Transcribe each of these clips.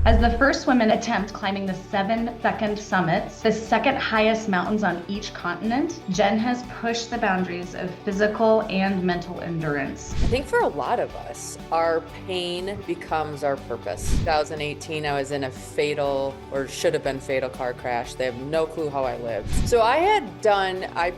As the first women attempt climbing the 7 second summits, the second highest mountains on each continent, Jenn has pushed the boundaries of physical and mental endurance. I think for a lot of us, our pain becomes our purpose. 2018, I was in a fatal, or should have been fatal, car crash. They have no clue how I lived. So I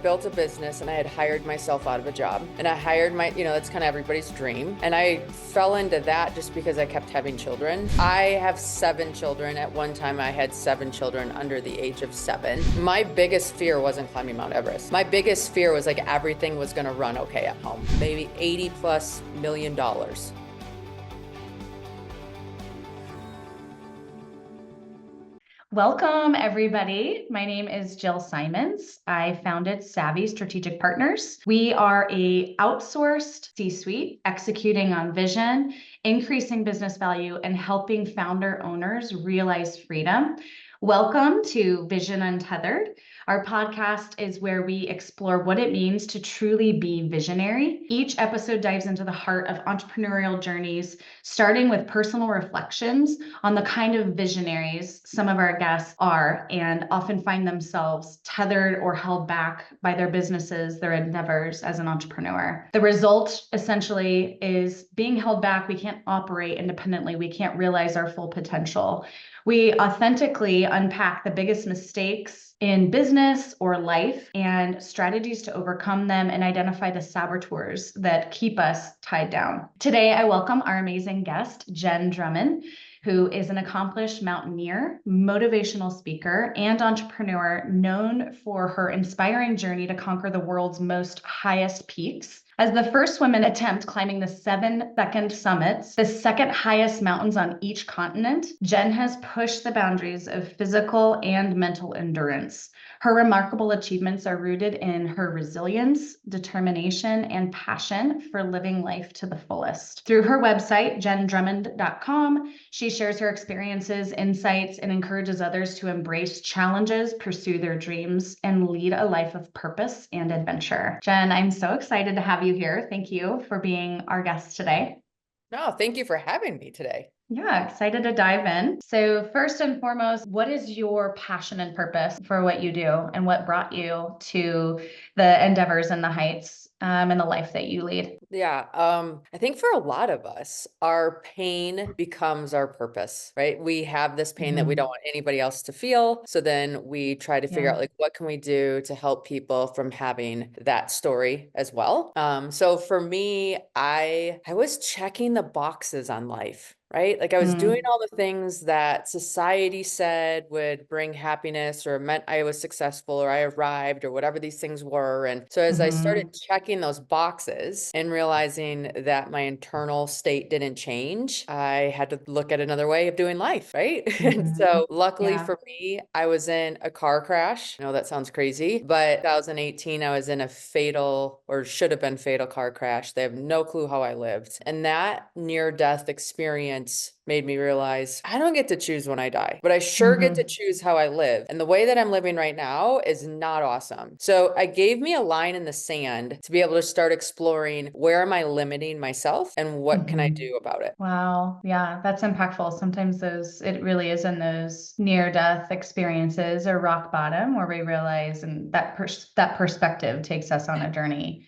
built a business and I had hired myself out of a job. And I hired that's kind of everybody's dream. And I fell into that just because I kept having children. I have 7 children. At one time, I had 7 children under the age of 7. My biggest fear wasn't climbing Mount Everest. My biggest fear was like everything was going to run okay at home. Maybe $80+ million. Welcome, everybody. My name is Jill Simons. I founded Savvy Strategic Partners. We are a outsourced C-suite executing on vision, increasing business value, and helping founder owners realize freedom. Welcome to Vision Untethered. Our podcast is where we explore what it means to truly be visionary. Each episode dives into the heart of entrepreneurial journeys, starting with personal reflections on the kind of visionaries some of our guests are and often find themselves tethered or held back by their businesses, their endeavors as an entrepreneur. The result essentially is being held back. We can't operate independently. We can't realize our full potential. We authentically unpack the biggest mistakes in business or life and strategies to overcome them and identify the saboteurs that keep us tied down. Today, I welcome our amazing guest, Jenn Drummond, who is an accomplished mountaineer, motivational speaker, and entrepreneur known for her inspiring journey to conquer the world's most highest peaks. As the first women attempt climbing the 7 second summits, the second highest mountains on each continent, Jenn has pushed the boundaries of physical and mental endurance. Her remarkable achievements are rooted in her resilience, determination, and passion for living life to the fullest. Through her website, jendrummond.com, she shares her experiences, insights, and encourages others to embrace challenges, pursue their dreams, and lead a life of purpose and adventure. Jenn, I'm so excited to have you here. Thank you for being our guest today. No, thank you for having me today. Yeah, excited to dive in. So first and foremost, what is your passion and purpose for what you do and what brought you to the endeavors and the heights and the life that you lead? Yeah, I think for a lot of us, our pain becomes our purpose, right? We have this pain that we don't want anybody else to feel. So then we try to figure out like, what can we do to help people from having that story as well? So for me, I was checking the boxes on life. Right? Like I was doing all the things that society said would bring happiness or meant I was successful or I arrived or whatever these things were. And so as I started checking those boxes and realizing that my internal state didn't change, I had to look at another way of doing life, right? And so luckily for me, I was in a car crash. I know that sounds crazy, but 2018, I was in a fatal or should have been fatal car crash. They have no clue how I lived. And that near-death experience made me realize I don't get to choose when I die, but I sure get to choose how I live. And the way that I'm living right now is not awesome. So I gave me a line in the sand to be able to start exploring where am I limiting myself and what can I do about it? Wow. Yeah, that's impactful. Sometimes it really is in those near-death experiences or rock bottom where we realize and that perspective takes us on a journey.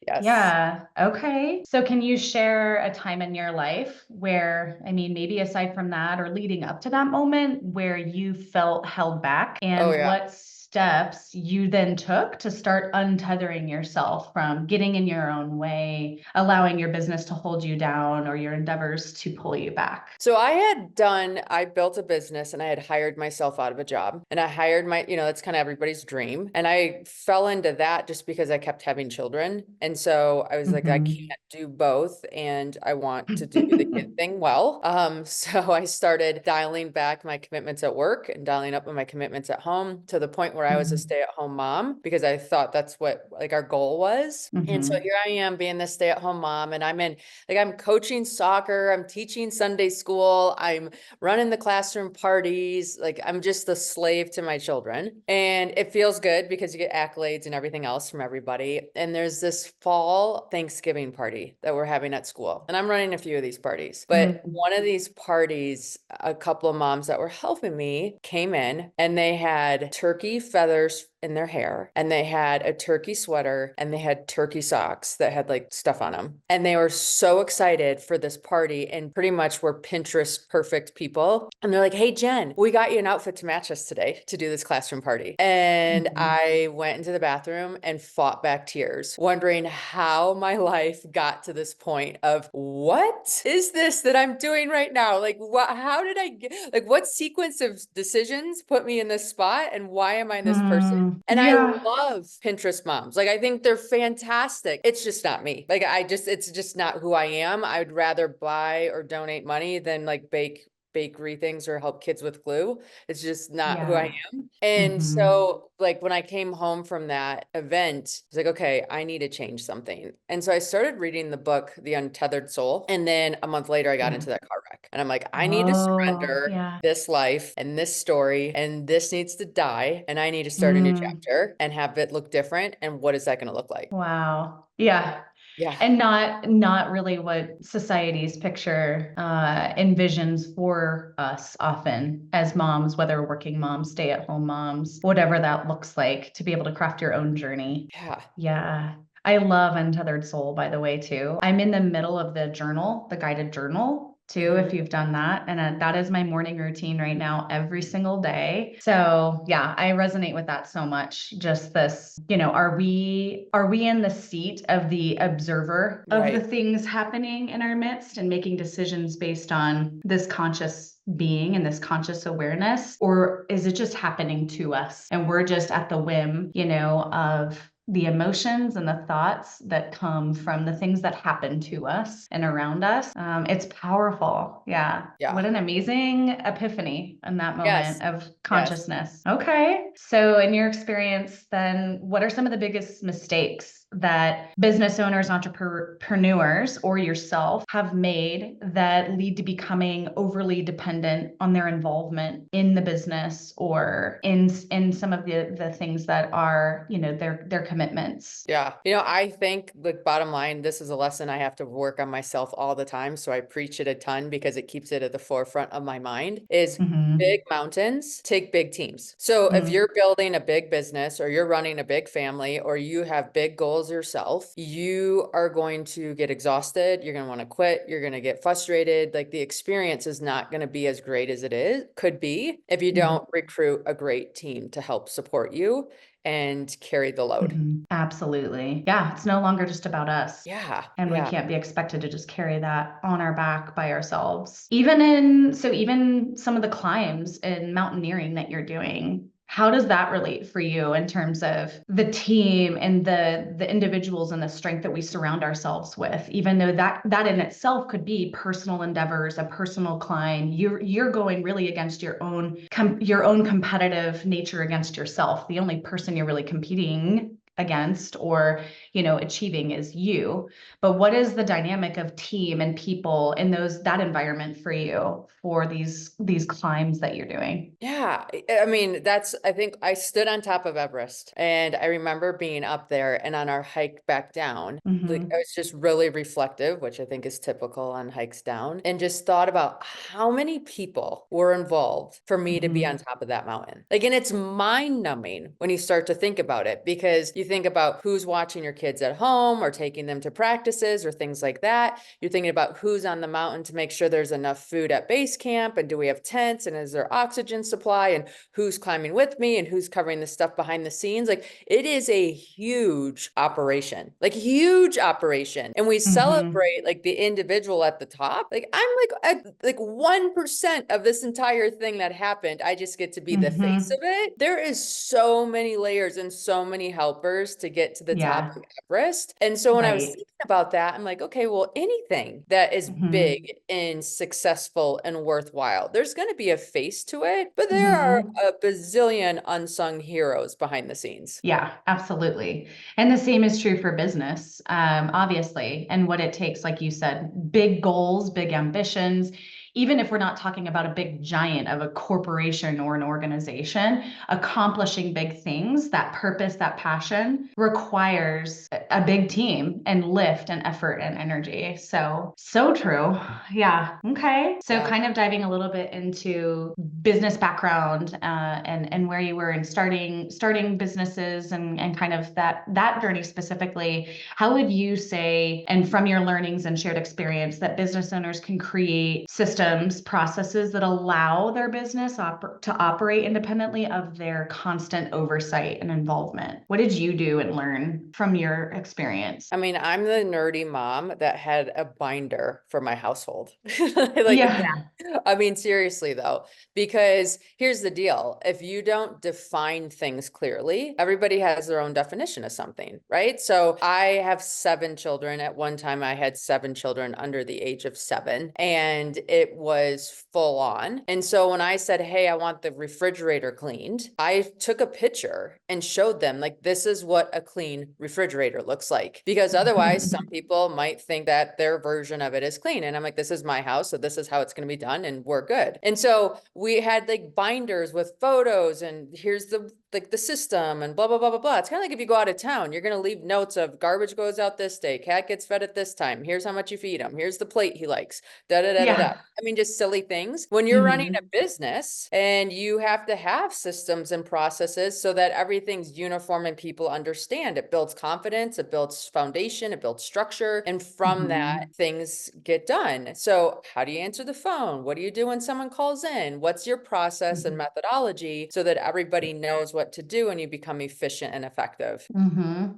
Yes. Yeah. Okay. So can you share a time in your life where, I mean, maybe aside from that or leading up to that moment where you felt held back and what steps you then took to start untethering yourself from getting in your own way, allowing your business to hold you down or your endeavors to pull you back? So I built a business and I had hired myself out of a job and I hired that's kind of everybody's dream. And I fell into that just because I kept having children. And so I was like, I can't do both. And I want to do the kid thing well. So I started dialing back my commitments at work and dialing up my commitments at home to the point where I was a stay-at-home mom because I thought that's what like our goal was. And so here I am being this stay-at-home mom, and I'm coaching soccer, I'm teaching Sunday school, I'm running the classroom parties. Like I'm just the slave to my children. And it feels good because you get accolades and everything else from everybody. And there's this fall Thanksgiving party that we're having at school. And I'm running a few of these parties. But one of these parties, a couple of moms that were helping me came in and they had turkey feathers in their hair, and they had a turkey sweater, and they had turkey socks that had like stuff on them. And they were so excited for this party and pretty much were Pinterest perfect people. And they're like, hey, Jen, we got you an outfit to match us today to do this classroom party. And I went into the bathroom and fought back tears, wondering how my life got to this point of what is this that I'm doing right now? Like, how did I get, like, what sequence of decisions put me in this spot? And why am I this person? And I love Pinterest moms. Like, I think they're fantastic. It's just not me. Like, it's just not who I am. I would rather buy or donate money than like bake bakery things or help kids with glue. It's just not who I am. And so like when I came home from that event, I was like, okay, I need to change something. And so I started reading the book, The Untethered Soul. And then a month later, I got into that car wreck. And I'm like, I need to surrender this life and this story, and this needs to die. And I need to start a new chapter and have it look different. And what is that going to look like? Wow. Yeah. Yeah. And not really what society's picture envisions for us often as moms, whether working moms, stay-at-home moms, whatever that looks like, to be able to craft your own journey. Yeah. Yeah. I love Untethered Soul, by the way, too. I'm in the middle of the journal, the guided journal too, if you've done that. And that is my morning routine right now, every single day. So yeah, I resonate with that so much. Just this, are we in the seat of the observer of the things happening in our midst and making decisions based on this conscious being and this conscious awareness? Or is it just happening to us and we're just at the whim, of the emotions and the thoughts that come from the things that happen to us and around us? It's powerful. Yeah. What an amazing epiphany in that moment of consciousness. Okay. So in your experience, then what are some of the biggest mistakes that business owners, entrepreneurs, or yourself have made that lead to becoming overly dependent on their involvement in the business or in some of the things that are, their commitments? Yeah. I think the bottom line, this is a lesson I have to work on myself all the time. So I preach it a ton because it keeps it at the forefront of my mind is big mountains take big teams. So if you're building a big business or you're running a big family or you have big goals yourself, you are going to get exhausted. You're going to want to quit. You're going to get frustrated. Like the experience is not going to be as great as could be if you don't recruit a great team to help support you and carry the load. Absolutely. Yeah. It's no longer just about us. Yeah. And we can't be expected to just carry that on our back by ourselves. Even some of the climbs in mountaineering that you're doing, how does that relate for you in terms of the team and the individuals and the strength that we surround ourselves with? Even though that in itself could be personal endeavors, a personal climb, you're going really against your own competitive nature against yourself. The only person you're really competing against or achieving is you. But what is the dynamic of team and people in that environment for you for these climbs that you're doing? Yeah. I mean, I think I stood on top of Everest and I remember being up there and on our hike back down, like I was just really reflective, which I think is typical on hikes down, and just thought about how many people were involved for me to be on top of that mountain. Like, and it's mind numbing when you start to think about it, because you think about who's watching your kids at home or taking them to practices or things like that. You're thinking about who's on the mountain to make sure there's enough food at base camp, and do we have tents, and is there oxygen supply, and who's climbing with me, and who's covering the stuff behind the scenes. Like, it is a huge operation, like huge operation. And we celebrate like the individual at the top. Like I'm like at 1% of this entire thing that happened. I just get to be the face of it. There is so many layers and so many helpers hours to get to the top Yeah. of Everest. And so when I was Right. thinking about that, I'm like, okay, well, anything that is Hmm. big and successful and worthwhile, there's going to be a face to it, but there are Hmm. a bazillion unsung heroes behind the scenes. Yeah, absolutely. And the same is true for business, obviously, and what it takes, like you said, big goals, big ambitions. Even if we're not talking about a big giant of a corporation or an organization, accomplishing big things, that purpose, that passion requires a big team and lift and effort and energy. So, so true. Yeah. Okay. So, Yeah. kind of diving a little bit into business background and where you were in starting businesses and kind of that journey specifically. How would you say, and from your learnings and shared experience, that business owners can create systems, processes that allow their business to operate independently of their constant oversight and involvement? What did you do and learn from your experience? I mean, I'm the nerdy mom that had a binder for my household. Like Yeah. that. I mean, seriously though, because here's the deal. If you don't define things clearly, everybody has their own definition of something, right? So I have 7 children. At one time, I had 7 children under the age of 7, and it was full on. And so when I said, hey, I want the refrigerator cleaned, I took a picture and showed them, like, this is what a clean refrigerator looks like. Because otherwise, some people might think that their version of it is clean. And I'm like, this is my house, so this is how it's going to be done, and we're good. And so we had like binders with photos, and here's the like the system and blah, blah, blah, blah, blah. It's kind of like if you go out of town, you're going to leave notes of garbage goes out this day, cat gets fed at this time, here's how much you feed him, here's the plate he likes, da da da da da. Yeah. I mean, just silly things. When you're running a Hmm. business and you have to have systems and processes so that everything's uniform and people understand, it builds confidence, it builds foundation, it builds structure. And from that, Hmm. things get done. So how do you answer the phone? What do you do when someone calls in? What's your process and methodology so that everybody knows what to do and you become efficient and effective?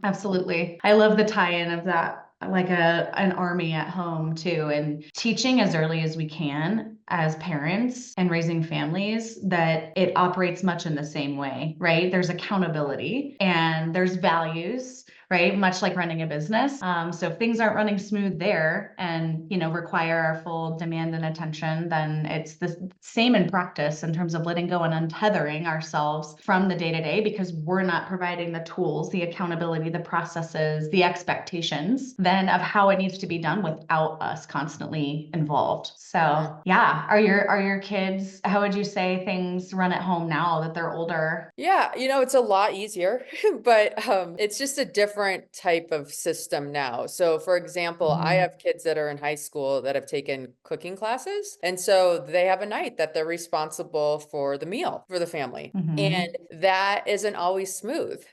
Absolutely. I love the tie-in of that, like an army at home too, and teaching as early as we can as parents and raising families that it operates much in the same way, right? There's accountability and there's values, right? Much like running a business. So if things aren't running smooth there and, require our full demand and attention, then it's the same in practice in terms of letting go and untethering ourselves from the day to day because we're not providing the tools, the accountability, the processes, the expectations then of how it needs to be done without us constantly involved. Mhm. So yeah, are your kids, how would you say things run at home now that they're older? Yeah, it's a lot easier, but it's just a different type of system now. So, for example, I Mhm. have kids that are in high school that have taken cooking classes, and so they have a night that they're responsible for the meal for the family. Mhm. And that isn't always smooth,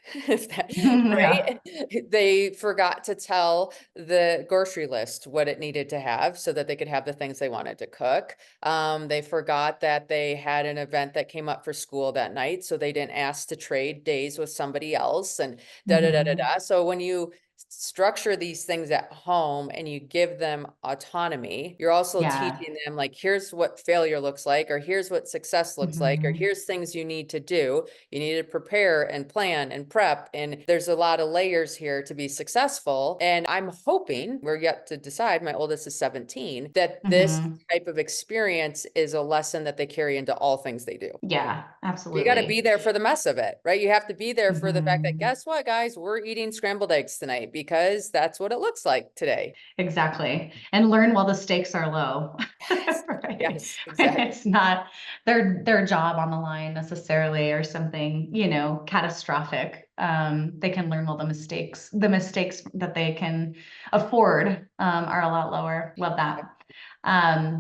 Yeah. right? They forgot to tell the grocery list what it needed to have so that they could have the things they wanted to cook. They forgot that they had an event that came up for school that night, so they didn't ask to trade days with somebody else, and da da da da Mhm. da. So when you structure these things at home and you give them autonomy, you're also Yeah. teaching them, like, here's what failure looks like, or here's what success looks like, or Mhm. here's things you need to do. You need to prepare and plan and prep, and there's a lot of layers here to be successful. And I'm hoping, we're yet to decide, my oldest is 17, that this Mhm. type of experience is a lesson that they carry into all things they do. Yeah, You got to be absolutely. there for the mess of it, right? You have to be there for the fact that, Mhm. guess what, guys, we're eating scrambled eggs tonight because that's what it looks like today. Exactly. And learn while the stakes are low. Yes, Right. yes, When exactly. it's not their job on the line necessarily or something, catastrophic. They can learn while the mistakes that they can afford are a lot lower. Love that.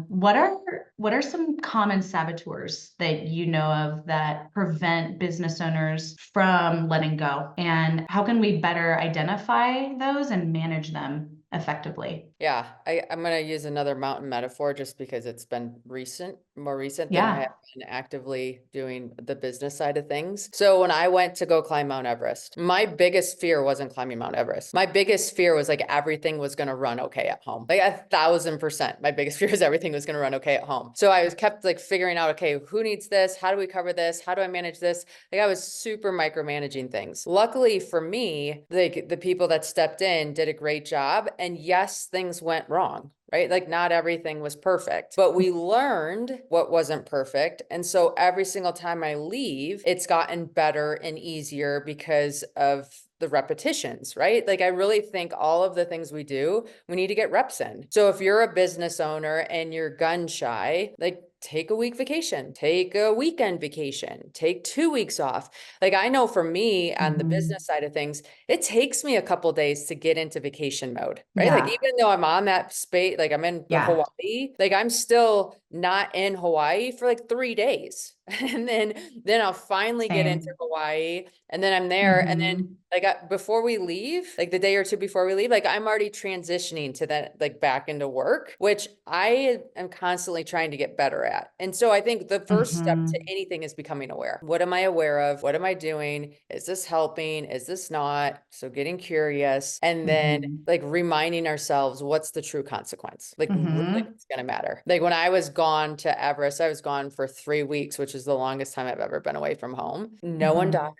What are some common saboteurs that you know of that prevent business owners from letting go? And how can we better identify those and manage them effectively? Yeah, I'm going to use another mountain metaphor just because it's been more recent than I have Yeah. been actively doing the business side of things. So when I went to go climb Mount Everest, my biggest fear wasn't climbing Mount Everest. My biggest fear was like everything was going to run okay at home. Like 1,000%. My biggest fear is everything was going to run okay at home. So I was kept like figuring out, okay, who needs this? How do we cover this? How do I manage this? Like I was super micromanaging things. Luckily for me, like the people that stepped in did a great job. And yes, things went wrong, right? Like not everything was perfect, but we learned what wasn't perfect. And so every single time I leave, it's gotten better and easier because of the repetitions, right? Like I really think all of the things we do, we need to get reps in. So if you're a business owner and you're gun shy, like take a week vacation, take a weekend vacation, take 2 weeks off. Like I know for me on the Mhm. business side of things, it takes me a couple days to get into vacation mode, right? Like Yeah. even though I'm on that space, like I'm in the Yeah. Hawaii, like I'm still not in Hawaii for like 3 days. And then I'll finally get into Same. Hawaii and then I'm there. And then Mhm. like before we leave, like the day or two before we leave, like I'm already transitioning to that, like back into work, which I am constantly trying to get better at. And so I think the first step to Mhm. anything is becoming aware. What am I aware of? What am I doing? Is this helping? Is this not? So getting curious and then Mhm. like reminding ourselves what's the true consequence? Like really Mhm. it's gonna matter. Like when I was gone to Everest, I was gone for 3 weeks, which is the longest time I've ever been away from home. No one died.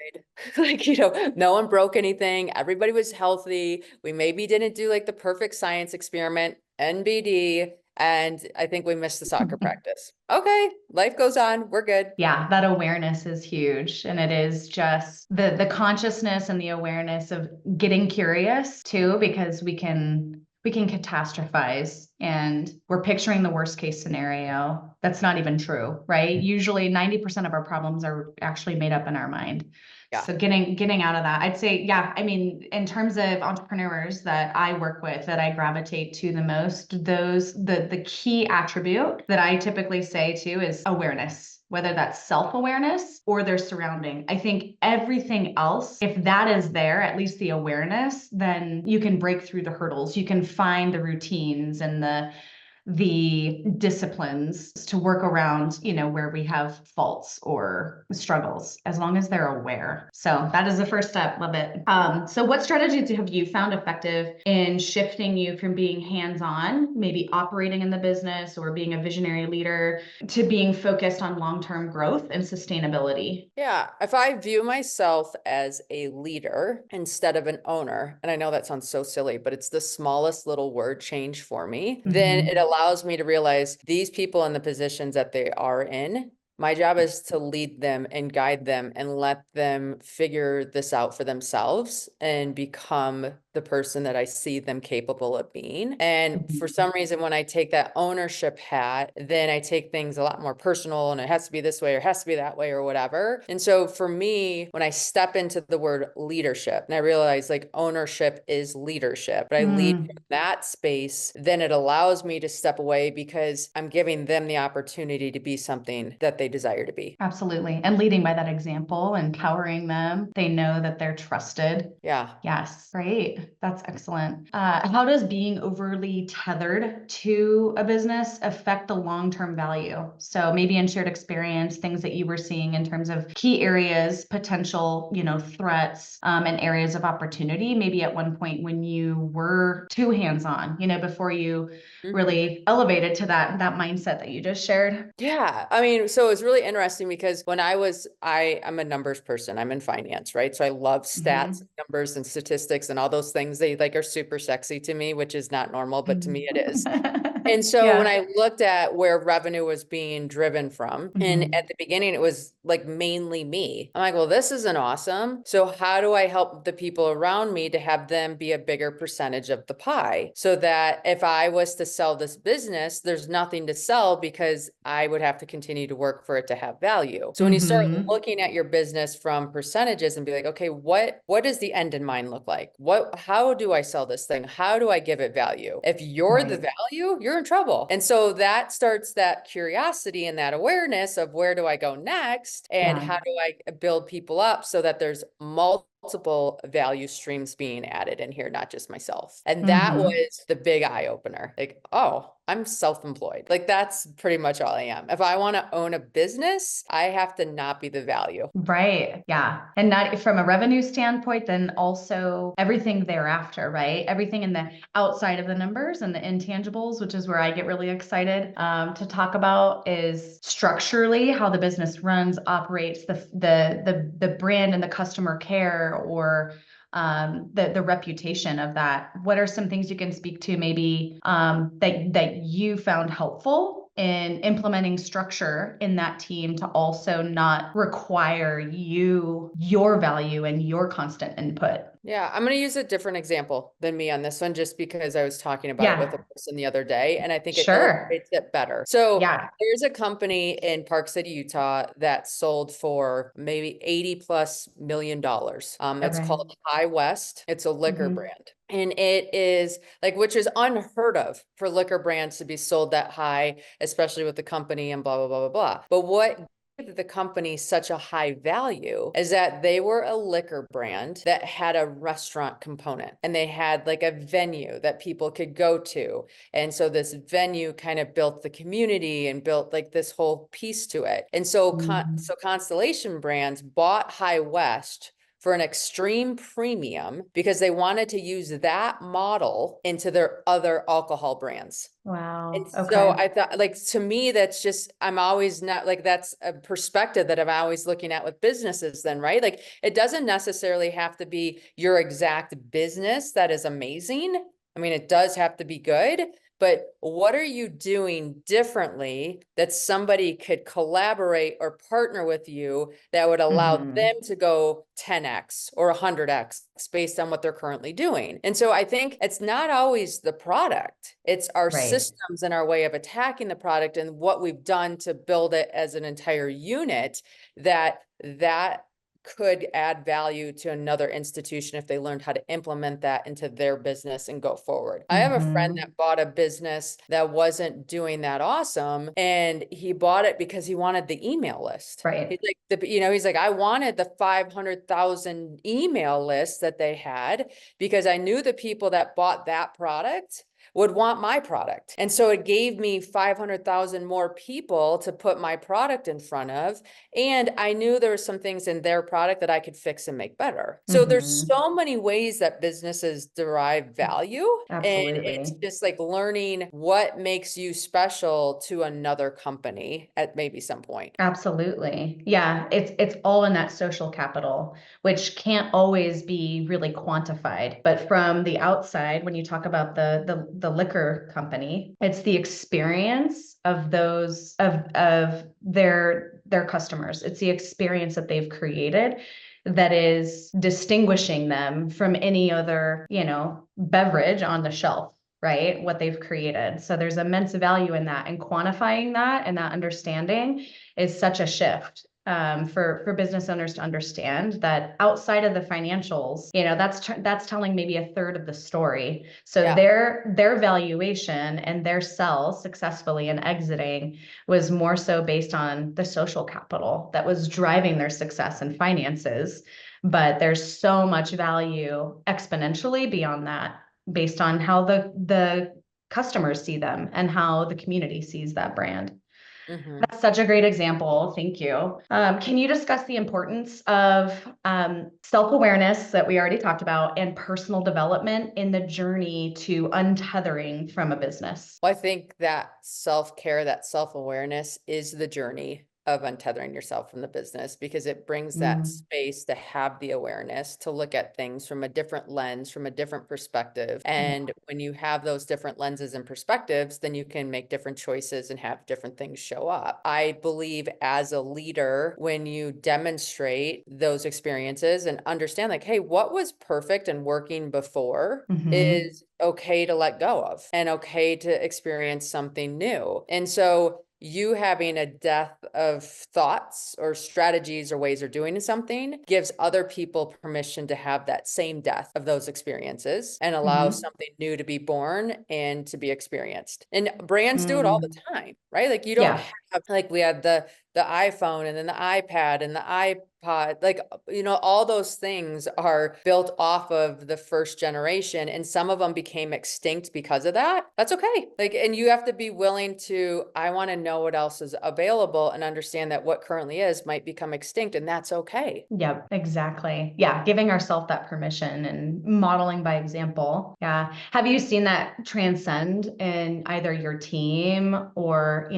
Mhm. Like, no one broke anything. Everybody was healthy. We maybe didn't do like the perfect science experiment, NBD, and I think we missed the soccer practice. Okay, life goes on. We're good. Yeah, that awareness is huge. And it is just the consciousness and the awareness of getting curious too, because we can catastrophize and we're picturing the worst case scenario. That's not even true, right? Usually 90% of our problems are actually made up in our mind. Yeah. So getting out of that, I'd say, yeah, I mean, in terms of entrepreneurs that I work with, that I gravitate to the most, the key attribute that I typically say too is awareness, whether that's self-awareness or their surrounding. I think everything else, if that is there, at least the awareness, then you can break through the hurdles. You can find the routines and the disciplines to work around, where we have faults or struggles, as long as they're aware. So that is the first step. Love it. So what strategies have you found effective in shifting you from being hands-on, maybe operating in the business or being a visionary leader, to being focused on long-term growth and sustainability? Yeah, if I view myself as a leader instead of an owner, and I know that sounds so silly, but it's the smallest little word change for me, then it Mm-hmm. allows me to realize these people in the positions that they are in. My job is to lead them and guide them and let them figure this out for themselves and become the person that I see them capable of being. And for some reason, when I take that ownership hat, then I take things a lot more personal and it has to be this way or it has to be that way or whatever. And so for me, when I step into the word leadership and I realize like ownership is leadership, but I lead Mm, from that space, then it allows me to step away because I'm giving them the opportunity to be something that they desire to be. absolutely. And leading by that example, empowering them, they know that they're trusted. Yeah. Yes, great. That's excellent. How does being overly tethered to a business affect the long-term value? So maybe in shared experience, things that you were seeing in terms of key areas, potential, threats, and areas of opportunity, maybe at one point when you were too hands-on, before you Mhm. really elevated to that mindset that you just shared. Yeah. I mean, so it's really interesting because when I'm a numbers person. I'm in finance, right? So I love stats, Mhm. numbers and statistics and all those things. They like are super sexy to me, which is not normal, but to me it is. And so when Yeah. I looked at where revenue was being driven from, and at Mhm. the beginning it was like mainly me. I'm like, well, this isn't awesome. So how do I help the people around me to have them be a bigger percentage of the pie so that if I was to sell this business, there's nothing to sell because I would have to continue to work for it to have value. So when you start Mhm. looking at your business from percentages and be like, okay, what does the end in mind look like? How do I sell this thing? How do I give it value? If you're the Right. value, you're in trouble. And so that starts that curiosity and that awareness of where do I go next and Yeah. how do I build people up so that there's multiple multiple value streams being added in here, not just myself. And that Mm-hmm. was the big eye opener. Like, oh, I'm self-employed. Like that's pretty much all I am. If I want to own a business, I have to not be the value. Right. Yeah. And not from a revenue standpoint, then also everything thereafter, right? Everything in the outside of the numbers and the intangibles, which is where I get really excited to talk about, is structurally how the business runs, operates, the brand and the customer care, or the reputation of that. What are some things you can speak to maybe that you found helpful in implementing structure in that team to also not require your value and your constant input? Yeah, I'm going to use a different example than me on this one, just because I was talking about it with a Yeah, person the other day, and I think it sure. illustrates it better. So Yeah. there's a company in Park City, Utah that sold for maybe $80+ million. It's Okay. called High West. It's a liquor Hmm. brand. And it is like, which is unheard of for liquor brands to be sold that high, especially with the company and blah, blah, blah, blah, blah. But what the company such a high value is that they were a liquor brand that had a restaurant component, and they had like a venue that people could go to. And so this venue kind of built the community and built like this whole piece to it. And so, so Constellation Brands bought High West for an extreme premium because they wanted to use that model into their other alcohol brands. And Wow. so Okay. I thought, like, to me, that's just, I'm always not like, that's a perspective that I'm always looking at with businesses then, right? Like, it doesn't necessarily have to be your exact business that is amazing. I mean, it does have to be good, but what are you doing differently that somebody could collaborate or partner with you that would allow Hmm. them to go 10x or 100x based on what they're currently doing? And so I think it's not always the product, it's our Right. systems and our way of attacking the product and what we've done to build it as an entire unit that could add value to another institution if they learned how to implement that into their business and go forward. I have a friend Hmm. that bought a business that wasn't doing that awesome, and he bought it because he wanted the email list. He's Right. like, he's like, I wanted the 500,000 email list that they had because I knew the people that bought that product would want my product. And so it gave me 500,000 more people to put my product in front of. And I knew there were some things in their product that I could fix and make better. So there's Hmm. so many ways that businesses derive value. And it's Absolutely. just like learning what makes you special to another company at maybe some point. Absolutely. Yeah, it's all in that social capital, which can't always be really quantified. But from the outside, when you talk about the liquor company, it's the experience of those of their customers. It's the experience that they've created that is distinguishing them from any other, beverage on the shelf, right? What they've created. So there's immense value in that, and quantifying that and that understanding is such a shift for business owners to understand that outside of the financials, that's telling maybe a third of the story. So Yeah. their valuation and their sell successfully and exiting was more so based on the social capital that was driving their success and finances. But there's so much value exponentially beyond that, based on how the customers see them and how the community sees that brand. Mm-hmm. That's such a great example. Thank you. Can you discuss the importance of self-awareness that we already talked about and personal development in the journey to untethering from a business? Well, I think that self-care, that self-awareness is the journey of untethering yourself from the business, because it brings that Mm, space to have the awareness, to look at things from a different lens, from a different perspective. And when you have those different lenses and perspectives, then you can make different choices and have different things show up. I believe as a leader, when you demonstrate those experiences and understand like, hey, what was perfect and working before mhm. is okay to let go of and okay to experience something new. And so you having a depth of thoughts or strategies or ways of doing something gives other people permission to have that same depth of those experiences and allows Mhm. something new to be born and to be experienced. And brands do it all the Mm. time, right? Like you don't Yeah. have, like we had the the iPhone and then the iPad and the iPod, like, all those things are built off of the first generation, and some of them became extinct because of that. That's okay. Like, and you have to be willing to, I want to know what else is available and understand that what currently is might become extinct, and that's okay. Yep, exactly. Yeah, giving ourselves that permission and modeling by example. Yeah. Have you seen that transcend in either your team or,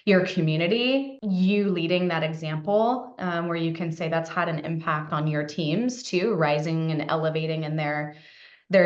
your community? You leading that example, where you can say that's had an impact on your teams too, rising and elevating in their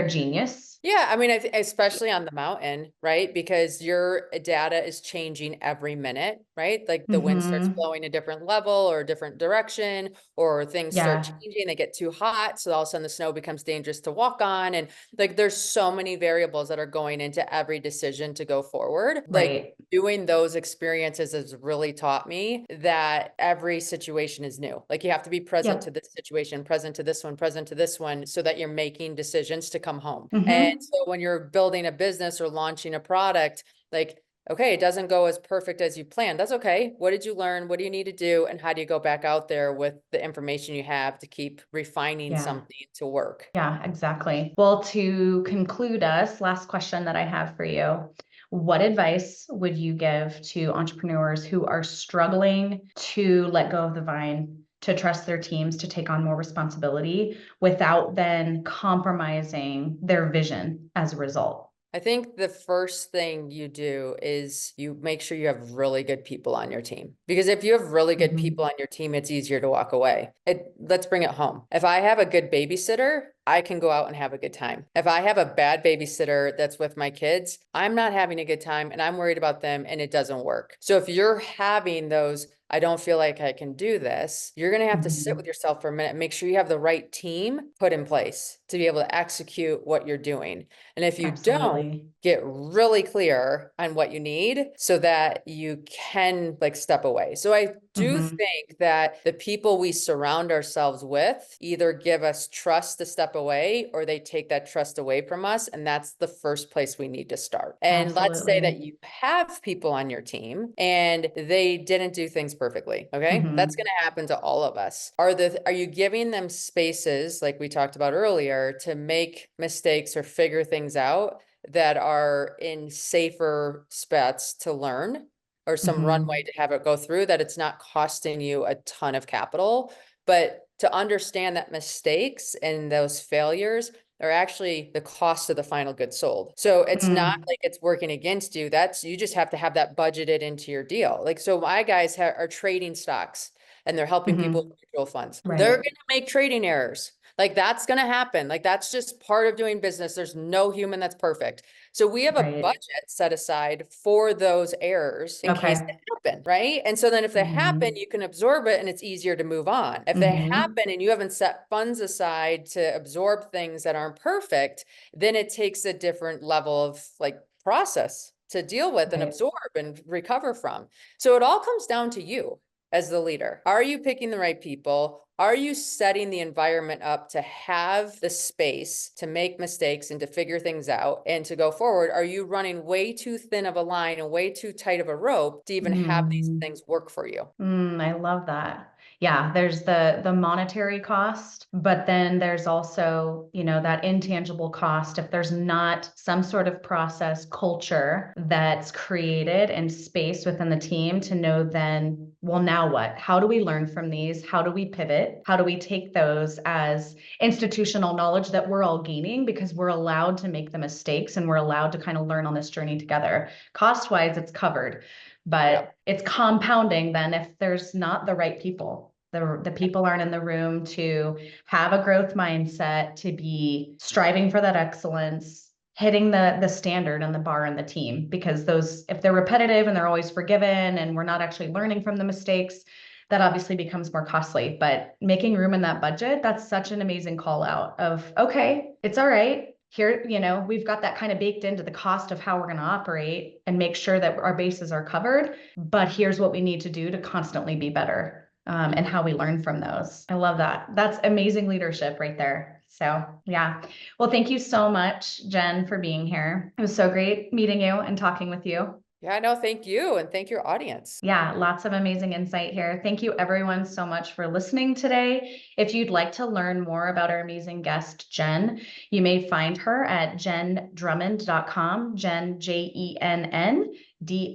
genius. Yeah, I mean, especially on the mountain, right? Because your data is changing every minute, right? Like the wind starts Mm-hmm. blowing a different level or a different direction, or things start Yeah, changing, they get too hot. So all of a sudden the snow becomes dangerous to walk on. And like, there's so many variables that are going into every decision to go forward. Like, right. doing those experiences has really taught me that every situation is new. Like, you have to be present to Yep. this situation, present to this one, present to this one, so that you're making decisions to come home. And Mm-hmm. so when you're building a business or launching a product, like, okay, it doesn't go as perfect as you planned. That's okay. What did you learn? What do you need to do? And how do you go back out there with the information you have to keep refining Yeah. something to work? Yeah, exactly. Well, to conclude us, last question that I have for you. What advice would you give to entrepreneurs who are struggling to let go of the vine, to trust their teams, to take on more responsibility without then compromising their vision as a result? I think the first thing you do is you make sure you have really good people on your team. Because if you have really good Mhm. people on your team, it's easier to walk away. Let's bring it home. If I have a good babysitter, I can go out and have a good time. If I have a bad babysitter that's with my kids, I'm not having a good time and I'm worried about them and it doesn't work. So if you're having those, I don't feel like I can do this, you're going to have to sit with Mhm. yourself for a minute and make sure you have the right team put in place to be able to execute what you're doing. And if you don't, Absolutely. get really clear on what you need so that you can like step away. So I do Mhm. think that the people we surround ourselves with either give us trust to step away or they take that trust away from us. And that's the first place we need to start. And let's say that Absolutely. you have people on your team and they didn't do things perfectly. Okay. That's Mhm. going to happen to all of us. Are you giving them spaces like we talked about earlier to make mistakes or figure things out that are in safer spots to learn, or some runway Mhm. to have it go through, that it's not costing you a ton of capital, but to understand that mistakes and those failures are actually the cost of the final good sold. So it's not Mm. like it's working against you. You just have to have that budgeted into your deal. Like, so my guys are trading stocks and they're helping people Mhm. with mutual funds. They're Right. going to make trading errors. Like, that's going to happen. Like, that's just part of doing business. There's no human that's perfect. So we have a Right. budget set aside for those errors in case they Okay. happen, right? And so then if they happen, Mhm. you can absorb it and it's easier to move on. If they Mhm. happen and you haven't set funds aside to absorb things that aren't perfect, then it takes a different level of like process to deal with and Right. absorb and recover from. So it all comes down to you as the leader. Are you picking the right people? Are you setting the environment up to have the space to make mistakes and to figure things out and to go forward? Are you running way too thin of a line and way too tight of a rope to even have these Mm. things work for you? I love that. Yeah, there's the monetary cost, but then there's also, that intangible cost. If there's not some sort of process culture that's created and space within the team to know then, well, now what? How do we learn from these? How do we pivot? How do we take those as institutional knowledge that we're all gaining because we're allowed to make the mistakes and we're allowed to kind of learn on this journey together. Cost wise, it's covered, Yeah. but it's compounding then if there's not the right people. The people aren't in the room to have a growth mindset, to be striving for that excellence, hitting the standard and the bar in the team. Because those, if they're repetitive and they're always forgiven and we're not actually learning from the mistakes, that obviously becomes more costly. But making room in that budget, that's such an amazing call out of, okay, it's all right. Here, we've got that kind of baked into the cost of how we're going to operate and make sure that our bases are covered. But here's what we need to do to constantly be better, and Mhm. how we learn from those. I love that. That's amazing leadership right there. So, yeah. Well, thank you so much, Jenn, for being here. It was so great meeting you and talking with you. Yeah, no, thank you. And thank your audience. Yeah, lots of amazing insight here. Thank you everyone so much for listening today. If you'd like to learn more about our amazing guest, Jenn, you may find her at jenndrummond.com, Jenn, JENN, DRUMMOND.com.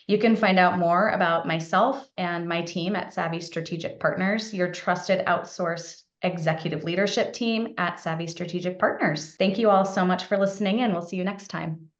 You can find out more about myself and my team at Savvy Strategic Partners, your trusted outsourced executive leadership team at Savvy Strategic Partners. Thank you all so much for listening, and we'll see you next time.